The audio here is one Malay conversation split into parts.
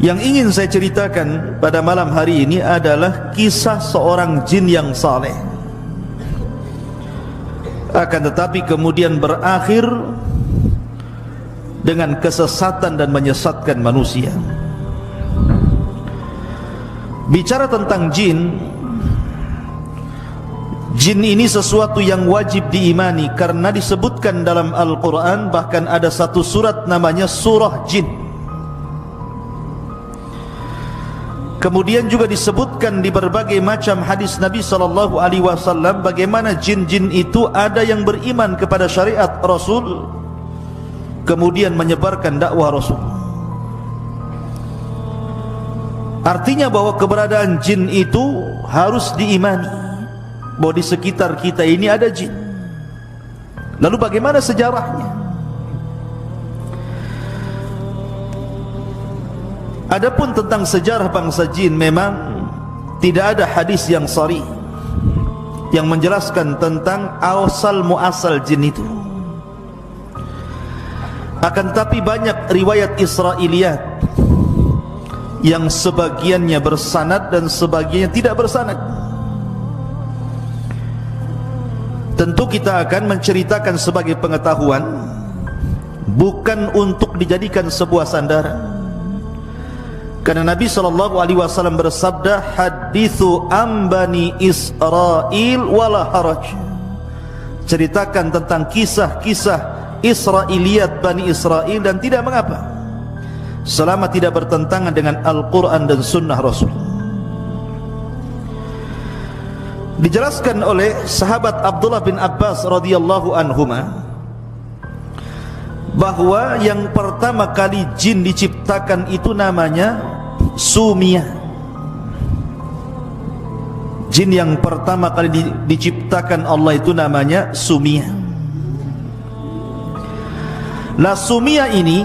Yang ingin saya ceritakan pada malam hari ini adalah kisah seorang jin yang saleh, akan tetapi kemudian berakhir dengan kesesatan dan menyesatkan manusia. Bicara tentang jin, jin ini sesuatu yang wajib diimani karena disebutkan dalam Al-Quran. Bahkan ada satu surat namanya surah jin. Kemudian juga disebutkan di berbagai macam hadis Nabi SAW bagaimana jin-jin itu ada yang beriman kepada syariat Rasul, kemudian menyebarkan dakwah Rasul. Artinya bahwa keberadaan jin itu harus diimani, bahwa di sekitar kita ini ada jin. Lalu bagaimana sejarahnya? Adapun tentang sejarah bangsa jin, memang tidak ada hadis yang sahih yang menjelaskan tentang asal muasal jin itu. Akan tetapi banyak riwayat Israiliyat yang sebagiannya bersanad dan sebagiannya tidak bersanad. Tentu kita akan menceritakan sebagai pengetahuan, bukan untuk dijadikan sebuah sandaran. Karena Nabi SAW bersabda, hadithu ambani Israel wala haraj. Ceritakan tentang kisah-kisah Israiliyat Bani Israel dan tidak mengapa, selama tidak bertentangan dengan Al-Quran dan Sunnah Rasul. Dijelaskan oleh sahabat Abdullah bin Abbas radhiyallahu anhuma bahwa yang pertama kali jin diciptakan itu namanya Sumia. Jin yang pertama kali diciptakan Allah itu namanya Sumia. Nah, Sumia ini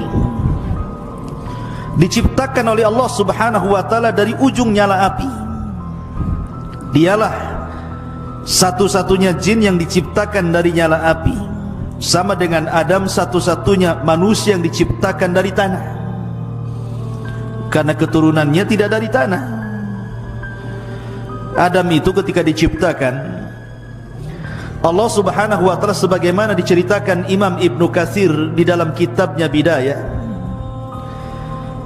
diciptakan oleh Allah Subhanahu wa taala dari ujung nyala api. Dialah satu-satunya jin yang diciptakan dari nyala api, sama dengan Adam satu-satunya manusia yang diciptakan dari tanah, karena keturunannya tidak dari tanah. Adam itu ketika diciptakan, Allah Subhanahu wa taala sebagaimana diceritakan Imam Ibnu Katsir di dalam kitabnya Bidayah.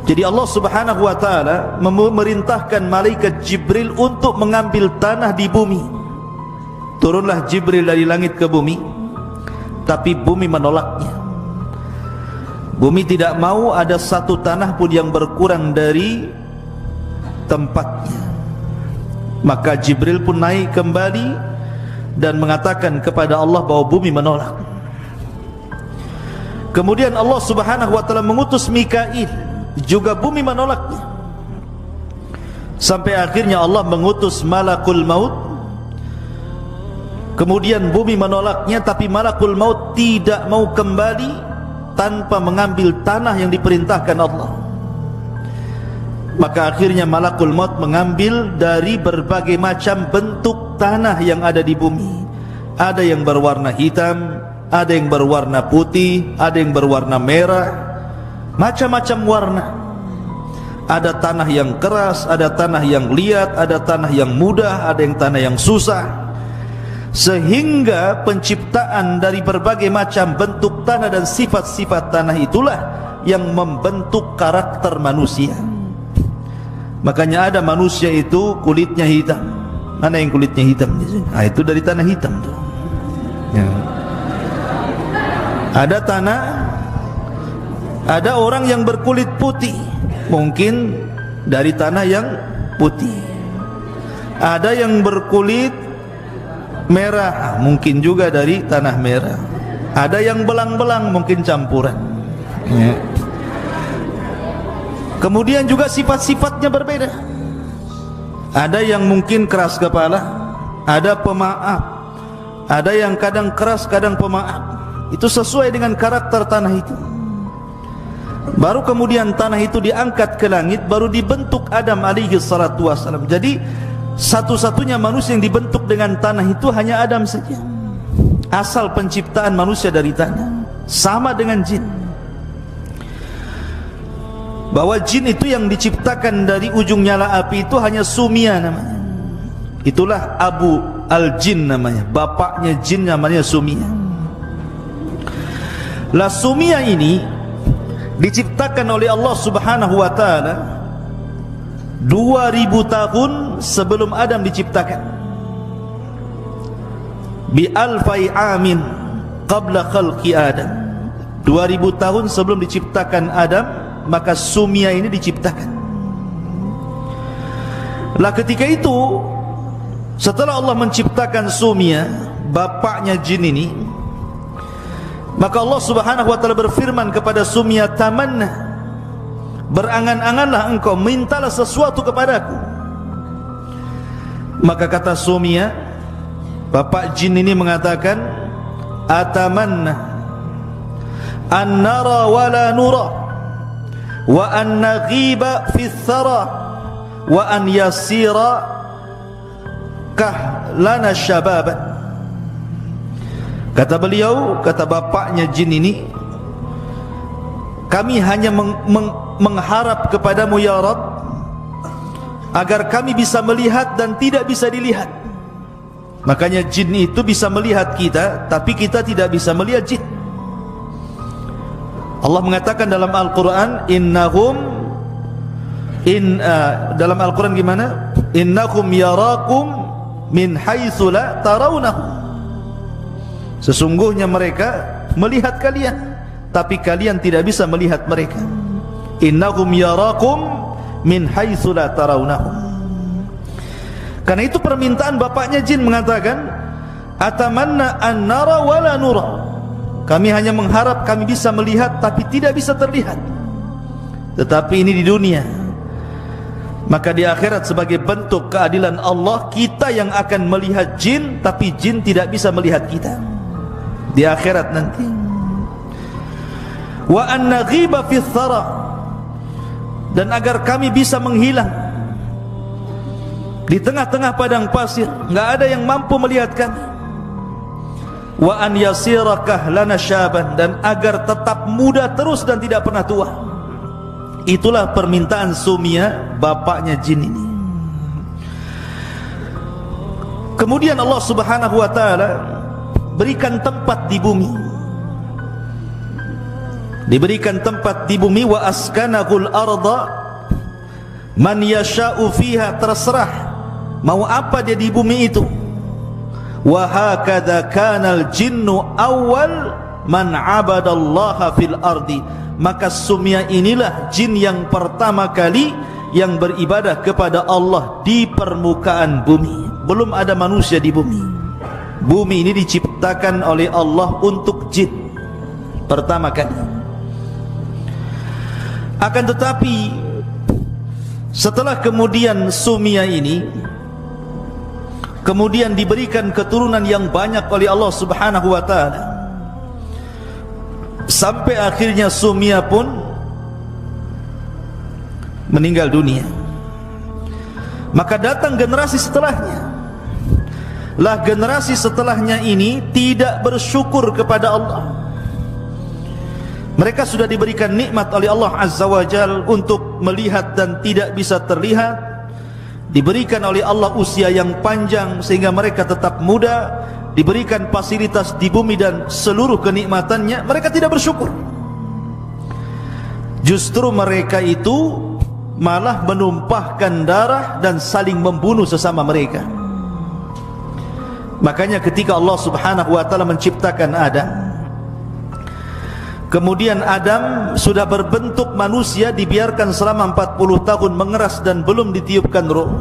Jadi Allah Subhanahu wa taala memerintahkan malaikat Jibril untuk mengambil tanah di bumi. Turunlah Jibril dari langit ke bumi, tapi bumi menolaknya. Bumi tidak mau ada satu tanah pun yang berkurang dari tempatnya. Maka Jibril pun naik kembali dan mengatakan kepada Allah bahwa bumi menolak. Kemudian Allah Subhanahu wa taala mengutus Mikail, juga bumi menolaknya. Sampai akhirnya Allah mengutus Malakul Maut, kemudian bumi menolaknya, tapi Malakul Maut tidak mau kembali tanpa mengambil tanah yang diperintahkan Allah. Maka akhirnya Malakul Maut mengambil dari berbagai macam bentuk tanah yang ada di bumi. Ada yang berwarna hitam, ada yang berwarna putih, ada yang berwarna merah, macam-macam warna. Ada tanah yang keras, ada tanah yang liat, ada tanah yang mudah, ada yang tanah yang susah. Sehingga penciptaan dari berbagai macam bentuk tanah dan sifat-sifat tanah itulah yang membentuk karakter manusia. Makanya ada manusia itu kulitnya hitam. Mana yang kulitnya hitam? Nah, itu dari tanah hitam tuh. Ya. Ada tanah, ada orang yang berkulit putih, mungkin dari tanah yang putih. Ada yang berkulit merah, mungkin juga dari tanah merah. Ada yang belang-belang, mungkin campuran. Ya. Kemudian juga sifat-sifatnya berbeda. Ada yang mungkin keras kepala, ada pemaaf, ada yang kadang keras kadang pemaaf. Itu sesuai dengan karakter tanah itu. Baru kemudian tanah itu diangkat ke langit, baru dibentuk Adam alaihi salatu wassalam. Jadi satu-satunya manusia yang dibentuk dengan tanah itu hanya Adam saja. Asal penciptaan manusia dari tanah, sama dengan jin. bahwa jin itu yang diciptakan dari ujung nyala api itu hanya Sumia namanya. Itulah Abu Al-Jin namanya, bapaknya jin namanya Sumia. Lah Sumia ini diciptakan oleh Allah Subhanahu wa taala 2000 tahun sebelum Adam diciptakan. Bi alfai amin qabla khalqi Adam. 2000 tahun sebelum diciptakan Adam, maka Sumia ini diciptakan. Lah ketika itu, setelah Allah menciptakan Sumia, bapaknya jin ini, maka Allah Subhanahu wa taala berfirman kepada Sumia, tamanna, berangan-anganlah engkau, mintalah sesuatu kepadaku. Maka kata Sumia, bapak jin ini mengatakan, atamanna an nara wa la nura wa an naghiba fi thara wa an yasira kah lana syababan. Kata beliau, kata bapaknya jin ini, kami hanya mengharap kepadamu ya Rabb agar kami bisa melihat dan tidak bisa dilihat. Makanya jin itu bisa melihat kita, tapi kita tidak bisa melihat jin. Allah mengatakan dalam Al-Quran, dalam Al-Quran gimana? Innakum yarakum min haitsu la tarawnahum. Sesungguhnya mereka melihat kalian, tapi kalian tidak bisa melihat mereka. Innahum yarakum min haitsu la tarawnahum. Karena itu permintaan bapaknya jin mengatakan, atamanna an nara wa la nura. Kami hanya mengharap kami bisa melihat tapi tidak bisa terlihat. Tetapi ini di dunia. Maka di akhirat sebagai bentuk keadilan Allah, kita yang akan melihat jin, tapi jin tidak bisa melihat kita di akhirat nanti. Wa an naghiba fi thara, dan agar kami bisa menghilang di tengah-tengah padang pasir, enggak ada yang mampu melihat kami. Wa an yasira kahlana syaban, dan agar tetap muda terus dan tidak pernah tua. Itulah permintaan Sumia, bapaknya jin ini. Kemudian Allah Subhanahu wa taala berikan tempat di bumi. Diberikan tempat di bumi, wa askanahul arda man yasha'u fiha, terserah mau apa dia di bumi itu. Wa hakadha kanal jinnu awal man abadallaha fil ardi. Maka Sumia inilah jin yang pertama kali yang beribadah kepada Allah di permukaan bumi. Belum ada manusia di bumi. Bumi ini diciptakan oleh Allah untuk jin pertama kali. Akan tetapi setelah kemudian Sumia ini kemudian diberikan keturunan yang banyak oleh Allah Subhanahu wa taala, sampai akhirnya Sumia pun meninggal dunia. Maka datang generasi setelahnya. Lah generasi setelahnya ini tidak bersyukur kepada Allah. Mereka sudah diberikan nikmat oleh Allah Azza wa Jal untuk melihat dan tidak bisa terlihat, diberikan oleh Allah usia yang panjang sehingga mereka tetap muda, diberikan fasilitas di bumi dan seluruh kenikmatannya, mereka tidak bersyukur. Justru mereka itu malah menumpahkan darah dan saling membunuh sesama mereka. Makanya ketika Allah Subhanahu wa taala menciptakan Adam, kemudian Adam sudah berbentuk manusia, dibiarkan selama 40 tahun mengeras dan belum ditiupkan roh,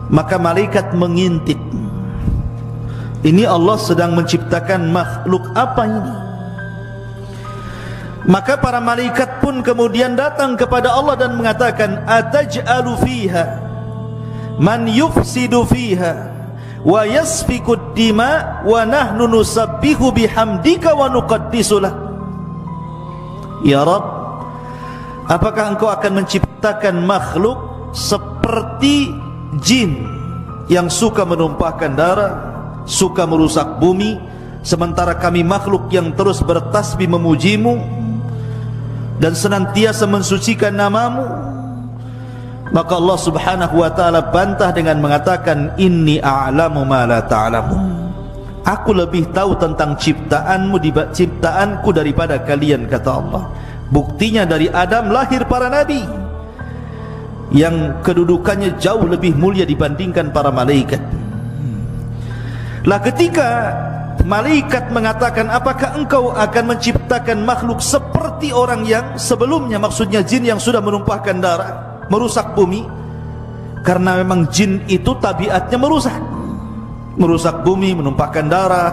maka malaikat mengintip, ini Allah sedang menciptakan makhluk apa ini? Maka para malaikat pun kemudian datang kepada Allah dan mengatakan, ataj'alu fiha man yufsidu fiha wa yasfikud dima wa nahnu nusabbihu bihamdika wa nuqaddisulah. Ya Rabb, apakah engkau akan menciptakan makhluk seperti jin yang suka menumpahkan darah, suka merusak bumi, sementara kami makhluk yang terus bertasbih memujimu? dan senantiasa mensucikan namamu, maka Allah subhanahu wa ta'ala bantah dengan mengatakan, inni a'lamu ma la ta'lamun. Aku lebih tahu tentang ciptaanku daripada kalian, kata Allah. Buktinya dari Adam lahir para nabi yang kedudukannya jauh lebih mulia dibandingkan para malaikat. Lah ketika malaikat mengatakan, apakah engkau akan menciptakan makhluk seperti orang yang sebelumnya, maksudnya jin yang sudah menumpahkan darah, merusak bumi, karena memang jin itu tabiatnya merusak bumi, menumpahkan darah.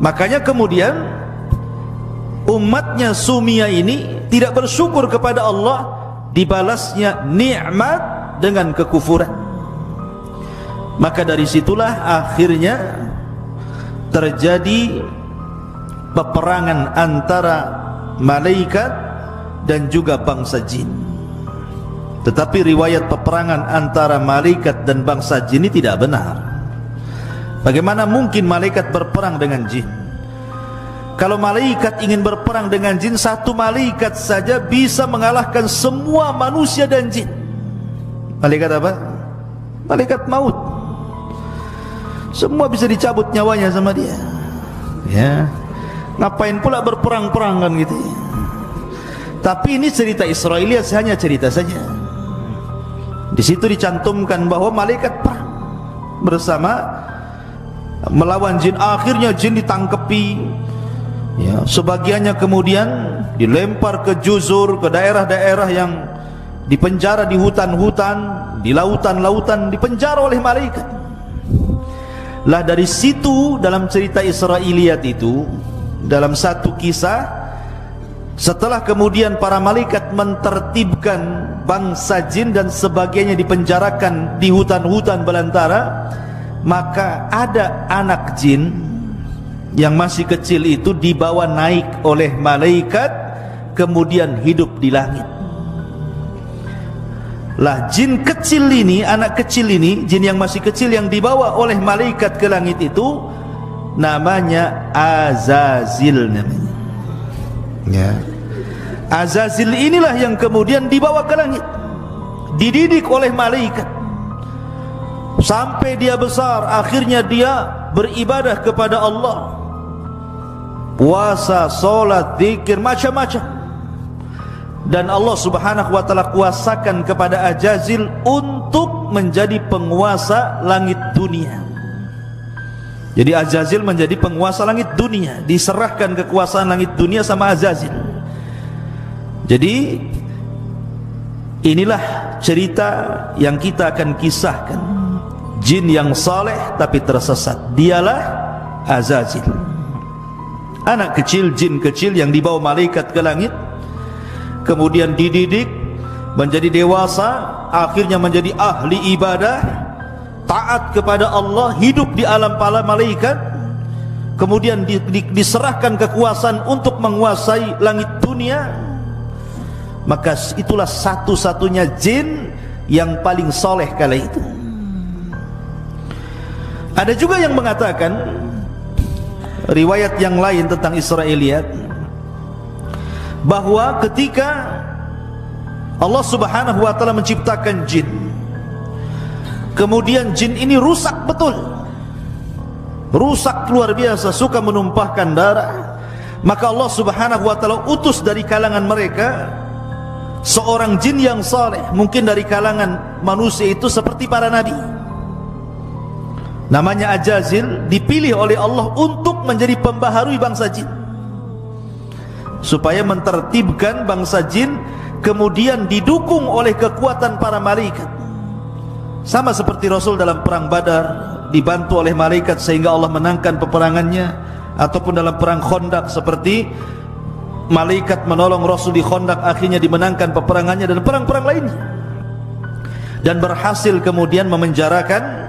Makanya kemudian umatnya Sumia ini tidak bersyukur kepada Allah, dibalasnya nikmat dengan kekufuran. Maka dari situlah akhirnya terjadi peperangan antara malaikat dan juga bangsa jin. Tetapi riwayat peperangan antara malaikat dan bangsa jin ini tidak benar. Bagaimana mungkin malaikat berperang dengan jin? Kalau malaikat ingin berperang dengan jin, satu malaikat saja bisa mengalahkan semua manusia dan jin. Malaikat apa? Malaikat maut. Semua bisa dicabut nyawanya sama dia. Ya, ngapain pula berperang-perang kan gitu? Tapi ini cerita Israiliyat, hanya cerita saja. Di situ dicantumkan bahwa malaikat perang bersama melawan jin. Akhirnya jin ditangkepi, ya, sebagiannya kemudian dilempar ke juzur, ke daerah-daerah yang dipenjara di hutan-hutan, di lautan-lautan, dipenjara oleh malaikat. Lah dari situ dalam cerita Israiliyat itu, dalam satu kisah, setelah kemudian para malaikat mentertibkan bangsa jin dan sebagainya dipenjarakan di hutan-hutan belantara, maka ada anak jin yang masih kecil itu dibawa naik oleh malaikat, kemudian hidup di langit. Lah jin kecil ini, anak kecil ini, jin yang masih kecil yang dibawa oleh malaikat ke langit itu namanya Azazil namanya. Ya. Azazil inilah yang kemudian dibawa ke langit, dididik oleh malaikat sampai dia besar. Akhirnya dia beribadah kepada Allah, puasa, solat, zikir, macam-macam. Dan Allah subhanahu wa ta'ala kuasakan kepada Azazil untuk menjadi penguasa langit dunia. Jadi Azazil menjadi penguasa langit dunia, diserahkan kekuasaan langit dunia sama Azazil. Jadi inilah cerita yang kita akan kisahkan. Jin yang saleh tapi tersesat, dialah Azazil. Anak kecil, jin kecil yang dibawa malaikat ke langit, kemudian dididik menjadi dewasa, akhirnya menjadi ahli ibadah, taat kepada Allah, hidup di alam para malaikat, kemudian diserahkan kekuasaan untuk menguasai langit dunia. Maka itulah satu-satunya jin yang paling soleh kala itu. Ada juga yang mengatakan, riwayat yang lain tentang Israiliyat, bahwa ketika Allah subhanahu wa ta'ala menciptakan jin, kemudian jin ini rusak betul, rusak luar biasa, suka menumpahkan darah. Maka Allah subhanahu wa ta'ala utus dari kalangan mereka seorang jin yang saleh, mungkin dari kalangan manusia itu seperti para nabi, namanya Azazil, dipilih oleh Allah untuk menjadi pembaharui bangsa jin, supaya mentertibkan bangsa jin, kemudian didukung oleh kekuatan para malaikat. Sama seperti Rasul dalam perang Badar dibantu oleh malaikat sehingga Allah menangkan peperangannya, ataupun dalam perang Khandaq seperti malaikat menolong Rasul di Khandaq, akhirnya dimenangkan peperangannya, dan perang-perang lainnya, dan berhasil kemudian memenjarakan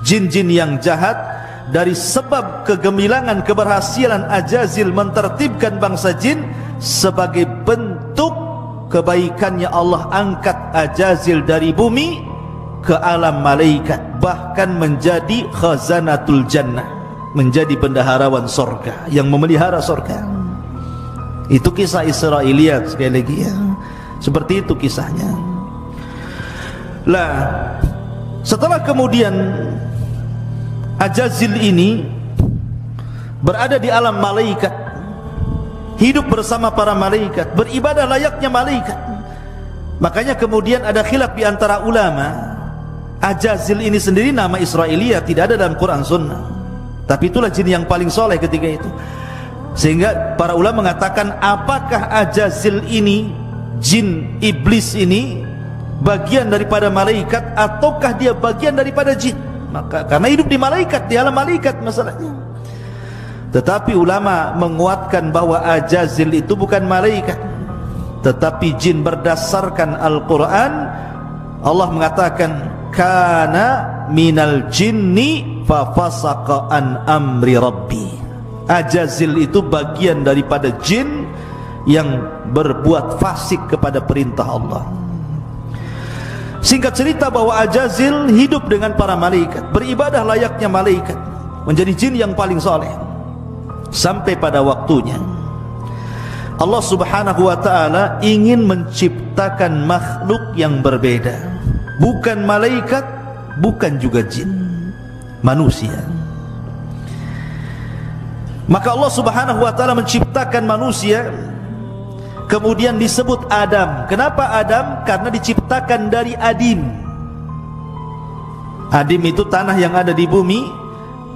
jin-jin yang jahat. Dari sebab kegemilangan keberhasilan Azazil mentertibkan bangsa jin, sebagai bentuk kebaikannya Allah angkat Azazil dari bumi ke alam malaikat, bahkan menjadi khazanatul jannah, menjadi bendaharawan sorga yang memelihara sorga. Itu kisah Israiliyat sekali lagi ya. Seperti itu kisahnya. Lah, setelah kemudian Ajazil ini berada di alam malaikat, hidup bersama para malaikat, beribadah layaknya malaikat. Makanya kemudian ada khilaf di antara ulama. Ajazil ini sendiri nama Israiliyat, tidak ada dalam Quran Sunnah. Tapi itulah jin yang paling soleh ketika itu. Sehingga para ulama mengatakan, apakah Ajazil ini, jin iblis ini, bagian daripada malaikat ataukah dia bagian daripada jin? Maka karena hidup di malaikat, di alam malaikat masalahnya. Tetapi ulama menguatkan bahwa Ajazil itu bukan malaikat, tetapi jin. Berdasarkan Al-Quran, Allah mengatakan kana minal jinni fafasaqa an amri rabbi. Ajazil itu bagian daripada jin yang berbuat fasik kepada perintah Allah. Singkat cerita bahwa Ajazil hidup dengan para malaikat, beribadah layaknya malaikat, menjadi jin yang paling soleh. Sampai pada waktunya Allah subhanahu wa ta'ala ingin menciptakan makhluk yang berbeda, bukan malaikat, bukan juga jin, manusia. Maka Allah subhanahu wa ta'ala menciptakan manusia, kemudian disebut Adam. Kenapa Adam? Karena diciptakan dari adim. Adim itu tanah yang ada di bumi,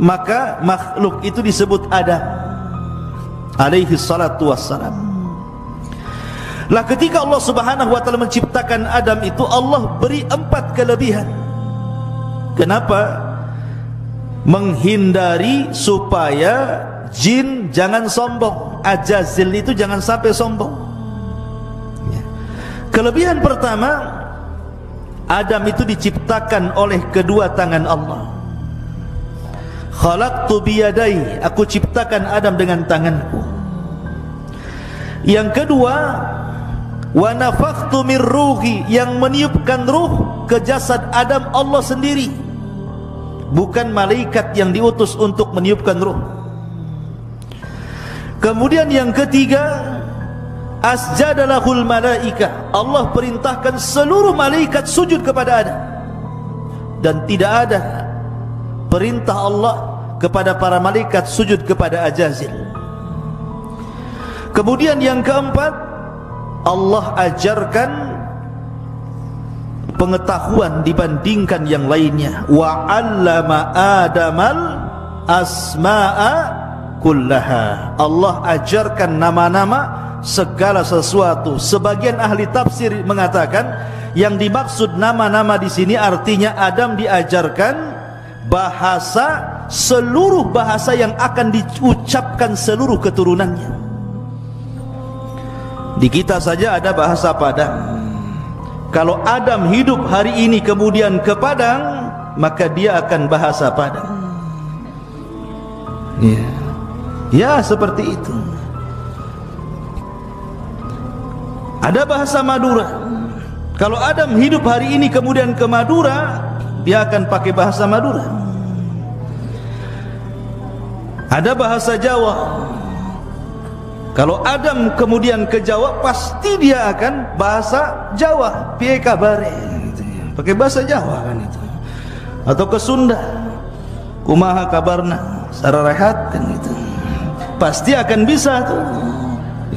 maka makhluk itu disebut Adam alaihi salatu wassalam. Lah ketika Allah subhanahu wa ta'ala menciptakan Adam itu, Allah beri 4 kelebihan. Kenapa? Menghindari supaya jin jangan sombong, Ajazil itu jangan sampai sombong. Kelebihan pertama, Adam itu diciptakan oleh kedua tangan Allah. Khalaqtu biyadai, aku ciptakan Adam dengan tanganku. Yang kedua, wa nafakhtu min ruhi, yang meniupkan ruh ke jasad Adam Allah sendiri, bukan malaikat yang diutus untuk meniupkan ruh. Kemudian yang ketiga, asjadalahul malaika, Allah perintahkan seluruh malaikat sujud kepada Adam. Dan tidak ada perintah Allah kepada para malaikat sujud kepada Ajazil. Kemudian yang keempat, Allah ajarkan pengetahuan dibandingkan yang lainnya. Wa 'allama Adamal asma'a kullaha, Allah ajarkan nama-nama segala sesuatu. Sebagian ahli tafsir mengatakan yang dimaksud nama-nama di sini artinya Adam diajarkan bahasa, seluruh bahasa yang akan diucapkan seluruh keturunannya. Di kita saja ada bahasa Padang. Kalau Adam hidup hari ini kemudian ke Padang, maka dia akan bahasa Padang. Ya, ya seperti itu. Ada bahasa Madura. Kalau Adam hidup hari ini kemudian ke Madura, dia akan pakai bahasa Madura. Ada bahasa Jawa. Kalau Adam kemudian ke Jawa, pasti dia akan bahasa Jawa. Piye kabare? Pakai bahasa Jawa kan itu. Atau ke Sunda, kumaha kabarna? Sararehat kan itu. Pasti akan bisa tuh.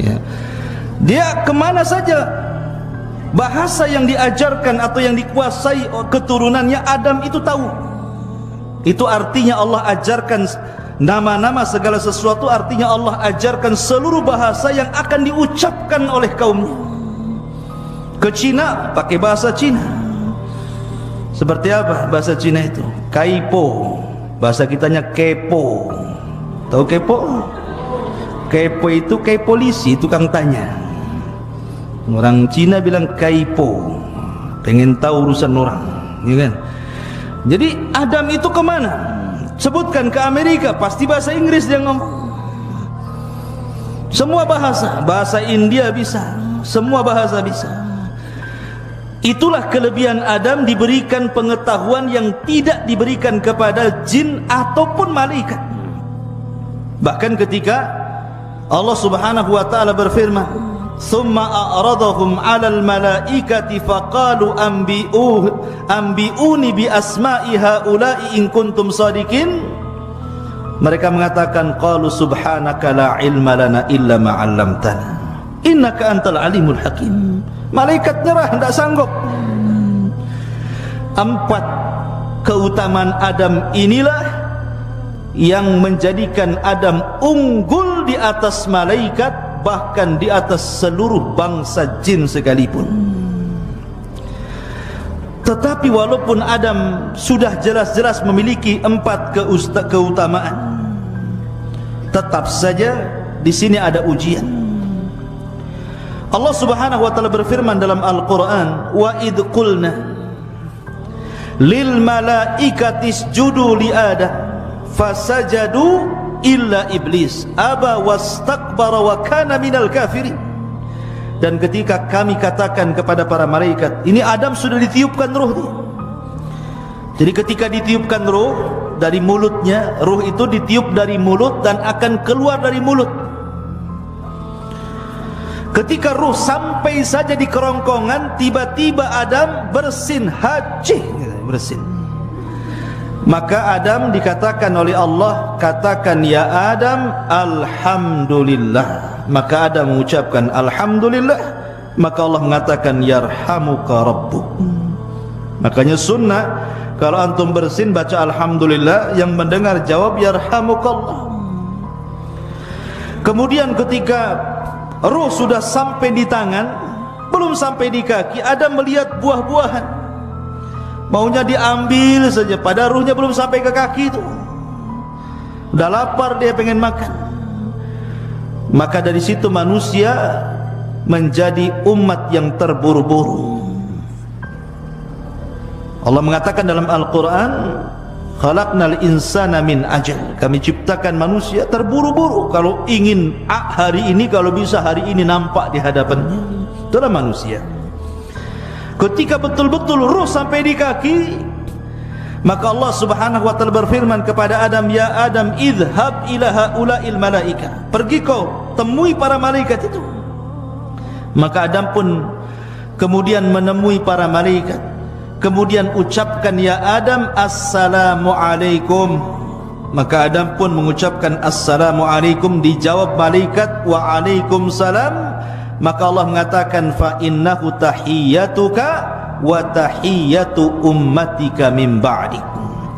Ya. Dia kemana saja, bahasa yang diajarkan atau yang dikuasai keturunannya Adam itu tahu. Itu artinya Allah ajarkan nama-nama segala sesuatu, artinya Allah ajarkan seluruh bahasa yang akan diucapkan oleh kaumnya. Ke Cina pakai bahasa Cina. Seperti apa bahasa Cina itu? Kaipo. Bahasa kitanya kepo. Tahu kepo? Kepo itu kayak polisi, tukang tanya. Orang Cina bilang kaipo, pengen tahu urusan orang, ya kan? Jadi Adam itu kemana? Sebutkan ke Amerika, pasti bahasa Inggris dia ngomong. Semua bahasa, bahasa India bisa, semua bahasa bisa. Itulah kelebihan Adam, diberikan pengetahuan yang tidak diberikan kepada jin ataupun malaikat. Bahkan ketika Allah Subhanahu wa taala berfirman, "Tsumma a'radahum 'alal malaikati faqalu anbi'uni bi asma'i haula'i in kuntum shadiqin." Mereka mengatakan, qalu subhanaka la ilma lana illa ma 'allamtana innaka antal alimul hakim. Malaikat nyerah, tidak sanggup. 4 keutamaan Adam inilah yang menjadikan Adam unggul di atas malaikat, bahkan di atas seluruh bangsa jin sekalipun. Tetapi walaupun Adam sudah jelas-jelas memiliki 4 keutamaan, tetap saja di sini ada ujian. Allah Subhanahu wa taala berfirman dalam Al-Qur'an, "Wa id qulna lil malaikati isjudu li Adam fasajadu illa iblis aba wastakbara wa kana minal kafirin." Dan ketika kami katakan kepada para malaikat, ini Adam sudah ditiupkan ruh dia. Jadi ketika ditiupkan ruh dari mulutnya, ruh itu ditiup dari mulut dan akan keluar dari mulut. Ketika ruh sampai saja di kerongkongan, tiba-tiba Adam bersin, hajih, bersin. Maka Adam dikatakan oleh Allah, katakan ya Adam, alhamdulillah. Maka Adam mengucapkan alhamdulillah. Maka Allah mengatakan yarhamuka rabbuk. Makanya sunnah, kalau antum bersin baca alhamdulillah, yang mendengar jawab yarhamukallah. Kemudian ketika ruh sudah sampai di tangan, belum sampai di kaki, Adam melihat buah-buahan, maunya diambil saja, padahal ruhnya belum sampai ke kaki itu. Udah lapar, dia pengen makan. Maka dari situ manusia menjadi umat yang terburu-buru. Allah mengatakan dalam Al-Quran, khalaqnal insana min ajal. Kami ciptakan manusia terburu-buru. Kalau ingin hari ini, kalau bisa hari ini nampak di hadapannya. Itulah manusia. Ketika betul-betul ruh sampai di kaki, maka Allah Subhanahu wa taala berfirman kepada Adam, ya Adam, idhhab ila haula'il malaika. Pergi kau temui para malaikat itu. Maka Adam pun kemudian menemui para malaikat. Kemudian ucapkan ya Adam, assalamualaikum. Maka Adam pun mengucapkan assalamualaikum, dijawab malaikat waalaikumsalam. Maka Allah mengatakan fa innahu tahiyyatuka wa tahiyyatu ummatika min ba'dik.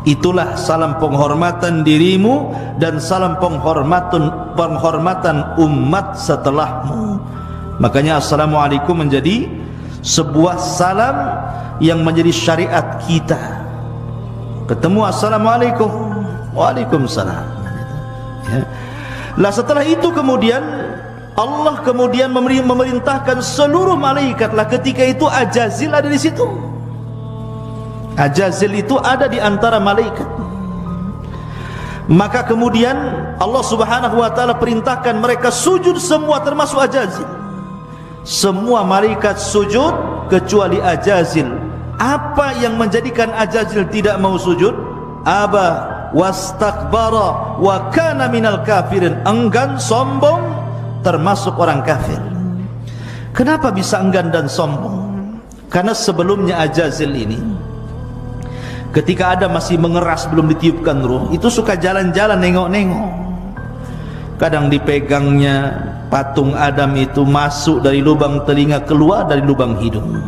Itulah salam penghormatan dirimu dan salam penghormatan umat setelahmu. Makanya assalamualaikum menjadi sebuah salam yang menjadi syariat kita. Ketemu assalamualaikum, waalaikumsalam. Ya. Lah setelah itu kemudian Allah kemudian memerintahkan seluruh malaikat. Lah ketika itu Ajazil ada di situ. Ajazil itu ada di antara malaikat. Maka kemudian Allah Subhanahu wa taala perintahkan mereka sujud semua, termasuk Ajazil. Semua malaikat sujud kecuali Ajazil. Apa yang menjadikan Ajazil tidak mau sujud? Aba wastakbara wa kana minal kafirin. Enggan, sombong, termasuk orang kafir. Kenapa bisa enggan dan sombong? Karena sebelumnya Ajazil ini, ketika Adam masih mengeras belum ditiupkan ruh, itu suka jalan-jalan nengok-nengok. Kadang dipegangnya patung Adam itu, masuk dari lubang telinga, keluar dari lubang hidung,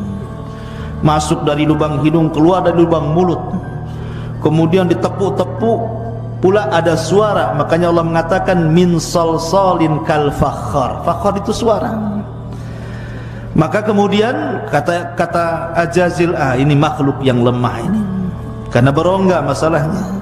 masuk dari lubang hidung, keluar dari lubang mulut. Kemudian ditepuk-tepuk pula ada suara. Makanya Allah mengatakan min salsalin kal fakhar. Fakhar itu suara. Maka kemudian kata Ajazil, ini makhluk yang lemah ini, karena berongga masalahnya.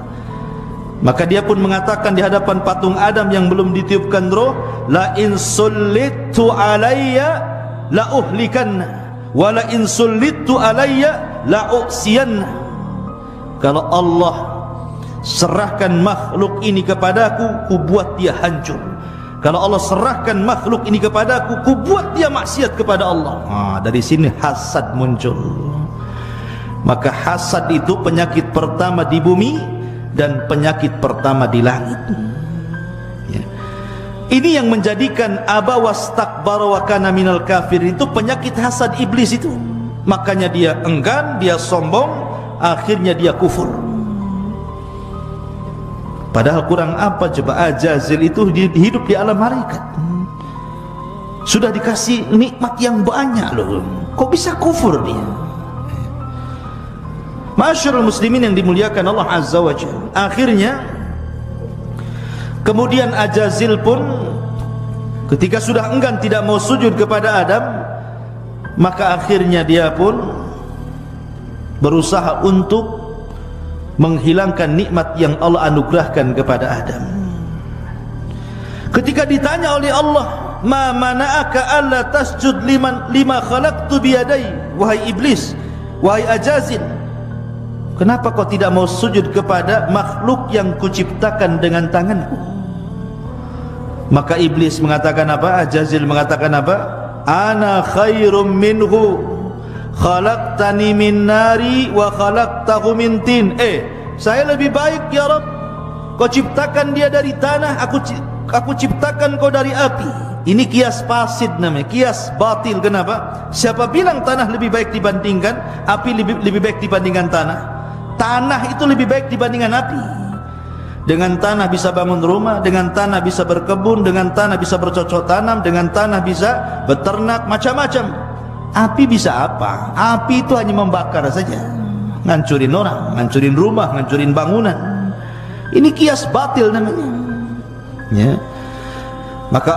Maka dia pun mengatakan di hadapan patung Adam yang belum ditiupkan roh, la in sullitu alayya la uhlikanna wa la in sullitu alayya la uksiyanna. Kalau Allah serahkan makhluk ini kepadaku, ku buat dia hancur. Kalau Allah serahkan makhluk ini kepadaku, ku buat dia maksiat kepada Allah. Dari sini hasad muncul. Maka hasad itu penyakit pertama di bumi dan penyakit pertama di langit. Ya. Ini yang menjadikan aba wastakbara wa kana minal kafir, itu penyakit hasad iblis itu. Makanya dia enggan, dia sombong, akhirnya dia kufur. Padahal kurang apa coba, Ajazil itu hidup di alam malaikat, sudah dikasih nikmat yang banyak loh, kok bisa kufur dia? Masyarul muslimin yang dimuliakan Allah Azza wa Jalla. Akhirnya kemudian Ajazil pun ketika sudah enggan tidak mau sujud kepada Adam, maka akhirnya dia pun berusaha untuk menghilangkan nikmat yang Allah anugerahkan kepada Adam. Ketika ditanya oleh Allah, ma mana'aka alla tasjud lima khalaqtu biyadai, wahai iblis, wahai Ajazil, kenapa kau tidak mau sujud kepada makhluk yang kuciptakan dengan tanganku? Maka iblis mengatakan apa? Ajazil mengatakan apa? Ana khairum minhu, khalaqtani min nari wa khalaqtahu min tin. Saya lebih baik ya Rabb, kau ciptakan dia dari tanah, aku ciptakan kau dari api. Ini kias fasid namanya, kias batil. Kenapa? Siapa bilang tanah lebih baik dibandingkan api, lebih baik dibandingkan tanah? Tanah itu lebih baik dibandingkan api. Dengan tanah bisa bangun rumah, dengan tanah bisa berkebun, dengan tanah bisa bercocok tanam, dengan tanah bisa beternak, macam-macam. Api bisa apa? Api itu hanya membakar saja, ngancurin orang, ngancurin rumah, ngancurin bangunan. Ini kias batil namanya, ya. Maka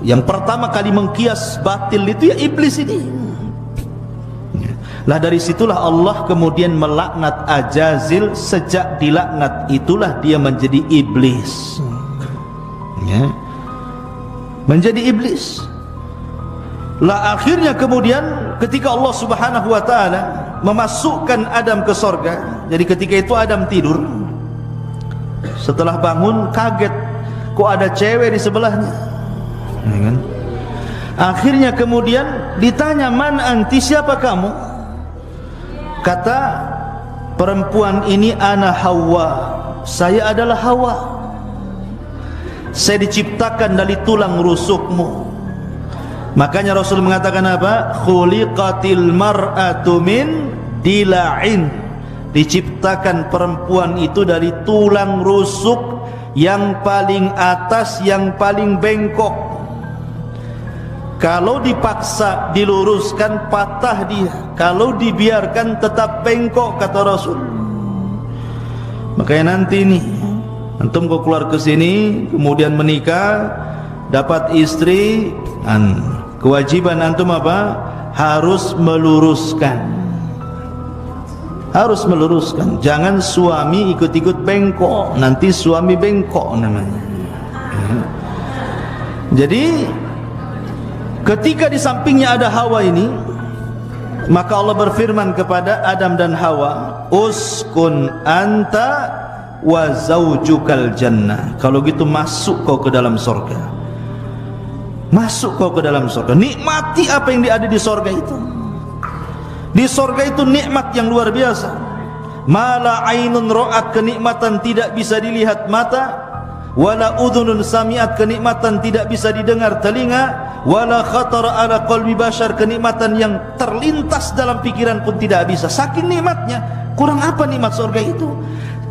yang pertama kali mengkias batil itu ya iblis ini. Lah dari situlah Allah kemudian melaknat Ajazil. Sejak dilaknat itulah dia menjadi iblis, ya, menjadi iblis. Lah akhirnya kemudian ketika Allah Subhanahu wa taala memasukkan Adam ke sorga, jadi ketika itu Adam tidur, setelah bangun kaget, kok ada cewek di sebelahnya, ya kan? Akhirnya kemudian ditanya, man anti, siapa kamu? Kata perempuan ini, ana Hawa, saya adalah Hawa, saya diciptakan dari tulang rusukmu. Makanya Rasul mengatakan apa? Khuliqatil mar'atu min dila'in, diciptakan perempuan itu dari tulang rusuk yang paling atas, yang paling bengkok. Kalau dipaksa diluruskan patah dia, kalau dibiarkan tetap bengkok, kata Rasul. Makanya nanti nih antum kau keluar ke sini kemudian menikah, dapat istri, kewajiban antum apa? Harus meluruskan, harus meluruskan. Jangan suami ikut-ikut bengkok, nanti suami bengkok namanya. Jadi ketika di sampingnya ada Hawa ini, maka Allah berfirman kepada Adam dan Hawa, uskun anta wa zaujukal jannah. Kalau gitu masuk kau ke dalam sorga, masuk kau ke dalam sorga, nikmati apa yang ada di sorga itu. Di sorga itu nikmat yang luar biasa. Mala ainun ra'at, kenikmatan tidak bisa dilihat mata, wala udhunun sami'at, kenikmatan tidak bisa didengar telinga, wala khatara ala qalbi bashar, kenikmatan yang terlintas dalam pikiran pun tidak bisa. Saking nikmatnya. Kurang apa nikmat surga itu?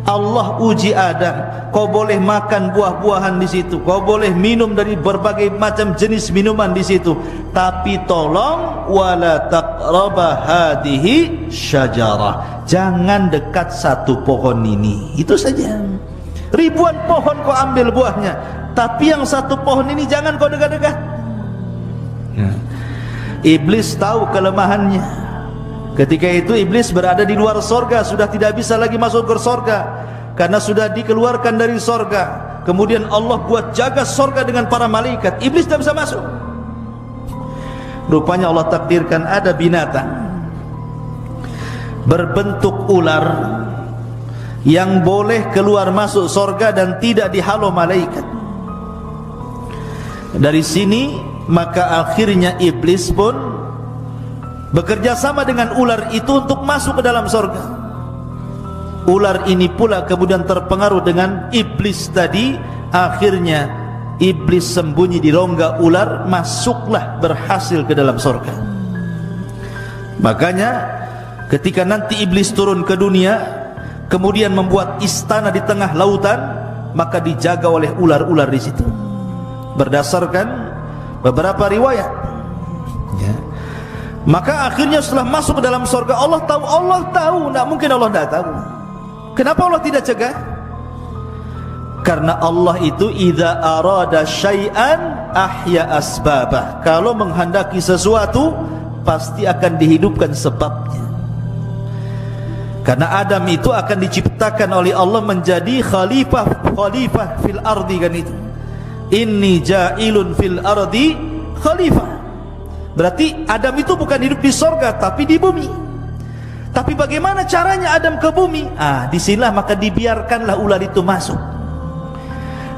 Allah uji Adam, kau boleh makan buah-buahan di situ, kau boleh minum dari berbagai macam jenis minuman di situ, tapi tolong wala taqraba hadhihi syajarah, jangan dekat satu pohon ini. Itu saja. Ribuan pohon kau ambil buahnya, tapi yang satu pohon ini jangan kau dekat-dekat. Ya. Iblis tahu kelemahannya. Ketika itu iblis berada di luar sorga, sudah tidak bisa lagi masuk ke sorga karena sudah dikeluarkan dari sorga. Kemudian Allah buat jaga sorga dengan para malaikat, iblis tidak bisa masuk. Rupanya Allah takdirkan ada binatang berbentuk ular yang boleh keluar masuk sorga dan tidak dihalau malaikat. Dari sini maka akhirnya iblis pun bekerja sama dengan ular itu untuk masuk ke dalam sorga. Ular ini pula kemudian terpengaruh dengan iblis tadi, akhirnya iblis sembunyi di rongga ular, masuklah, berhasil ke dalam surga. Makanya ketika nanti iblis turun ke dunia, kemudian membuat istana di tengah lautan, maka dijaga oleh ular-ular di situ. Berdasarkan beberapa riwayat, ya. Maka akhirnya setelah masuk ke dalam surga, Allah tahu, tidak mungkin Allah tidak tahu. Kenapa Allah tidak cegah? Karena Allah itu idza arada syai'an ahya asbabah. Kalau menghendaki sesuatu, pasti akan dihidupkan sebabnya. Karena Adam itu akan diciptakan oleh Allah menjadi khalifah fil ardi, kan itu. Inni ja'ilun fil ardi khalifah. Berarti Adam itu bukan hidup di sorga, tapi di bumi. Tapi bagaimana caranya Adam ke bumi? Disinilah maka dibiarkanlah ular itu masuk.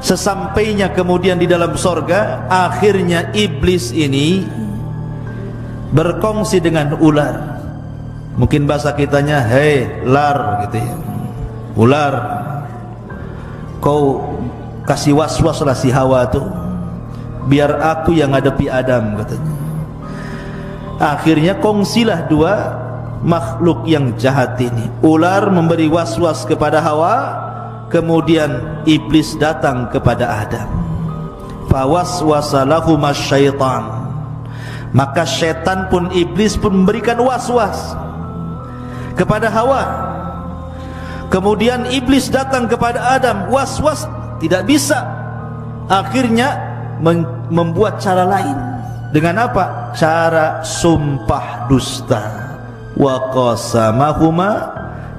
Sesampainya kemudian di dalam sorga, akhirnya iblis ini berkongsi dengan ular. Mungkin bahasa kitanya, hei lar, gitu ya. Ular, kau kasih was-was lah si Hawa tuh, biar aku yang hadapi Adam, katanya. Akhirnya kongsilah dua makhluk yang jahat ini. Ular memberi was-was kepada Hawa, kemudian iblis datang kepada Adam. Fawaswasa lahumas syaitan. Maka syaitan pun, iblis pun memberikan was-was kepada Hawa. Kemudian iblis datang kepada Adam, was-was tidak bisa. Akhirnya membuat cara lain. Dengan apa? Cara sumpah dusta. Wa qasamahuma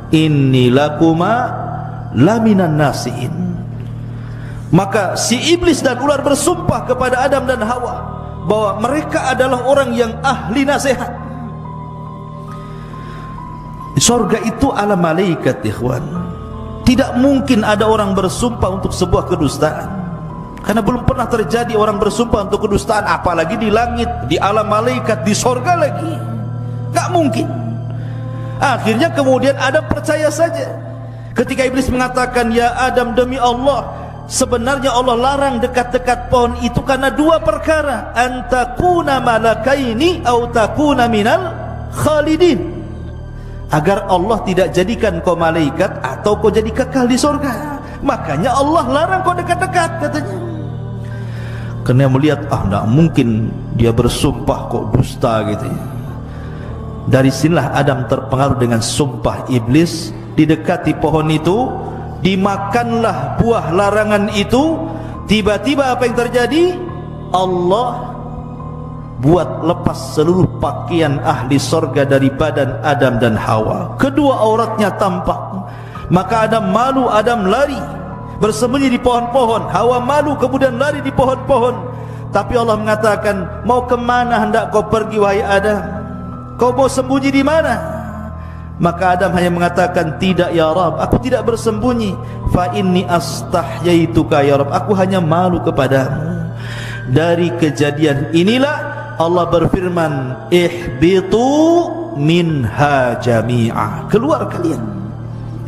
inni lakuma laminan nasihin. Maka si iblis dan ular bersumpah kepada Adam dan Hawa bahwa mereka adalah orang yang ahli nasihat. Di surga itu alam malaikat, ikhwan. Tidak mungkin ada orang bersumpah untuk sebuah kedustaan, karena belum pernah terjadi orang bersumpah untuk kedustaan, apalagi di langit, di alam malaikat, di surga lagi. Gak mungkin. Akhirnya kemudian Adam percaya saja. Ketika iblis mengatakan, ya Adam, demi Allah, sebenarnya Allah larang dekat-dekat pohon itu karena dua perkara, antakuna malakaini au takuna minal khalidin. Agar Allah tidak jadikan kau malaikat atau kau jadi kekal di surga. Makanya Allah larang kau dekat-dekat, katanya. Karena melihat, tidak mungkin dia bersumpah kok dusta, gitu ya. Dari sinilah Adam terpengaruh dengan sumpah iblis. Didekati pohon itu, dimakanlah buah larangan itu. Tiba-tiba apa yang terjadi? Allah buat lepas seluruh pakaian ahli sorga dari badan Adam dan Hawa. Kedua auratnya tampak. Maka Adam malu, Adam lari bersembunyi di pohon-pohon. Hawa malu, kemudian lari di pohon-pohon. Tapi Allah mengatakan, mau kemana hendak kau pergi wahai Adam? Kau mau sembunyi di mana? Maka Adam hanya mengatakan, tidak ya Rabb, aku tidak bersembunyi. Fa inni astahyaituka ya Rabb, aku hanya malu kepadamu. Dari kejadian inilah Allah berfirman, ihbitu minha jami'a, keluar kalian.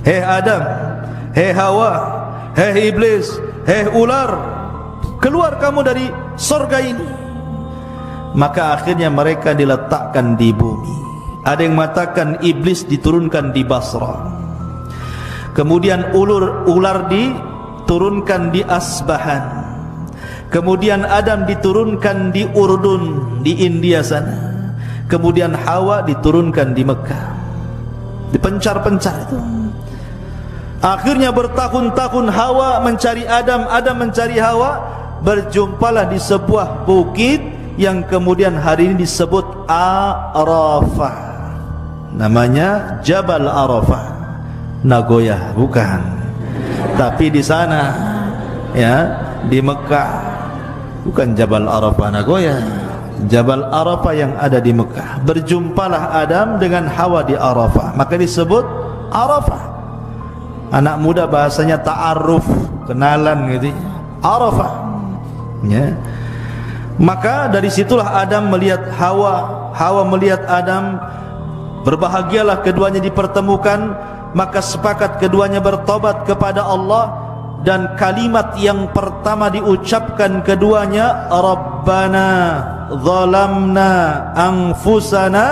Hei Adam, hei Hawa, hei iblis, hei ular, keluar kamu dari surga ini. Maka akhirnya mereka diletakkan di bumi. Ada yang mengatakan iblis diturunkan di Basra, kemudian ular diturunkan di Asbahan, kemudian Adam diturunkan di Urdun, di India sana, kemudian Hawa diturunkan di Mekah, dipencar-pencar itu. Akhirnya bertahun-tahun Hawa mencari Adam, Adam mencari Hawa, berjumpalah di sebuah bukit yang kemudian hari ini disebut Arafah. Namanya Jabal Arafah. Nagoya bukan, tapi di sana, ya, di Mekah. Bukan Jabal Arafah Nagoya, Jabal Arafah yang ada di Mekah. Berjumpalah Adam dengan Hawa di Arafah, maka disebut Arafah. Anak muda bahasanya ta'aruf, kenalan gitu, Arafah, ya. Maka dari situlah Adam melihat Hawa, Hawa melihat Adam. Berbahagialah keduanya dipertemukan. Maka sepakat keduanya bertobat kepada Allah dan kalimat yang pertama diucapkan keduanya, Rabbana zalamna anfusana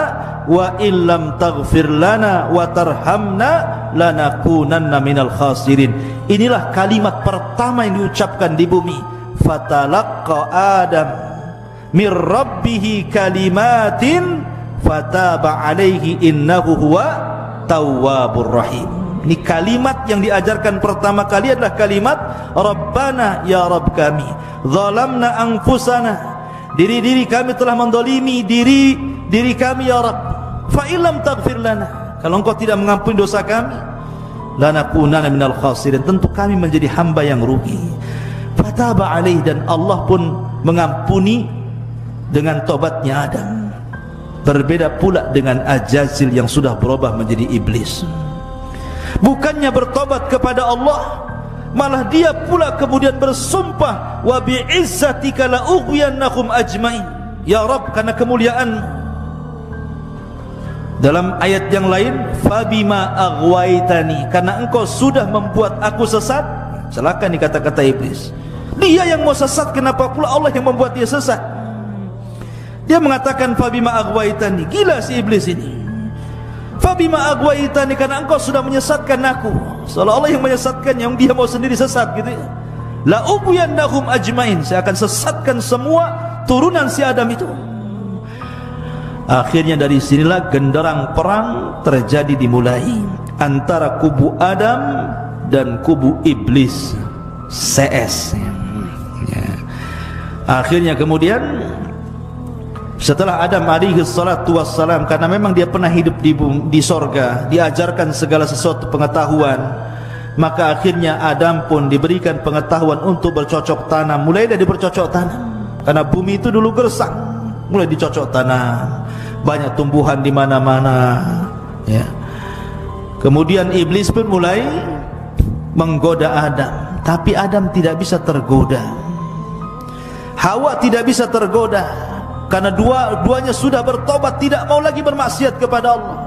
wa illam taghfir lana wa tarhamna lanakunanna minal khasirin. Inilah kalimat pertama yang diucapkan di bumi. Fatalaqqa Adam mir rabbihi kalimatin fataba alaihi innahu huwa tawwabur rahim. Ini kalimat yang diajarkan pertama kali adalah kalimat Rabbana, ya Rabb kami, zalamna anfusana, diri kami telah mendolimi diri kami ya Rabb, fa illam taghfir lana, kalau engkau tidak mengampuni dosa kami, lanakunanna minal khasirin, tentu kami menjadi hamba yang rugi. Fataba alaih, dan Allah pun mengampuni dengan tobatnya Adam. Berbeda pula dengan Ajazil yang sudah berubah menjadi iblis. Bukannya bertobat kepada Allah, malah dia pula kemudian bersumpah, wa bi'izzatika la ughwiyannahum ajmain, ya Rabb, karena kemuliaan. Dalam ayat yang lain, fabima aghwaitani, karena engkau sudah membuat aku sesat. Celaka nih kata-kata iblis. Dia yang mau sesat, kenapa pula Allah yang membuat dia sesat? Dia mengatakan fabima aghwaitani. Gila si iblis ini. Fabima aghwaitani, karena engkau sudah menyesatkan aku. Seolah-olah yang menyesatkan, yang dia mau sendiri sesat gitu ya. La ubiyannahum ajmain, saya akan sesatkan semua turunan si Adam itu. Akhirnya dari sinilah genderang perang terjadi, dimulai antara kubu Adam dan kubu iblis CS ya. Akhirnya kemudian setelah Adam alaihi salatu wassalam, karena memang dia pernah hidup di sorga, diajarkan segala sesuatu pengetahuan, maka akhirnya Adam pun diberikan pengetahuan untuk bercocok tanam. Mulai dari bercocok tanam, karena bumi itu dulu gersang, mulai dicocok tanam, banyak tumbuhan di mana-mana ya. Kemudian iblis pun mulai menggoda Adam, tapi Adam tidak bisa tergoda. Hawa tidak bisa tergoda, karena duanya sudah bertobat, tidak mau lagi bermaksiat kepada Allah.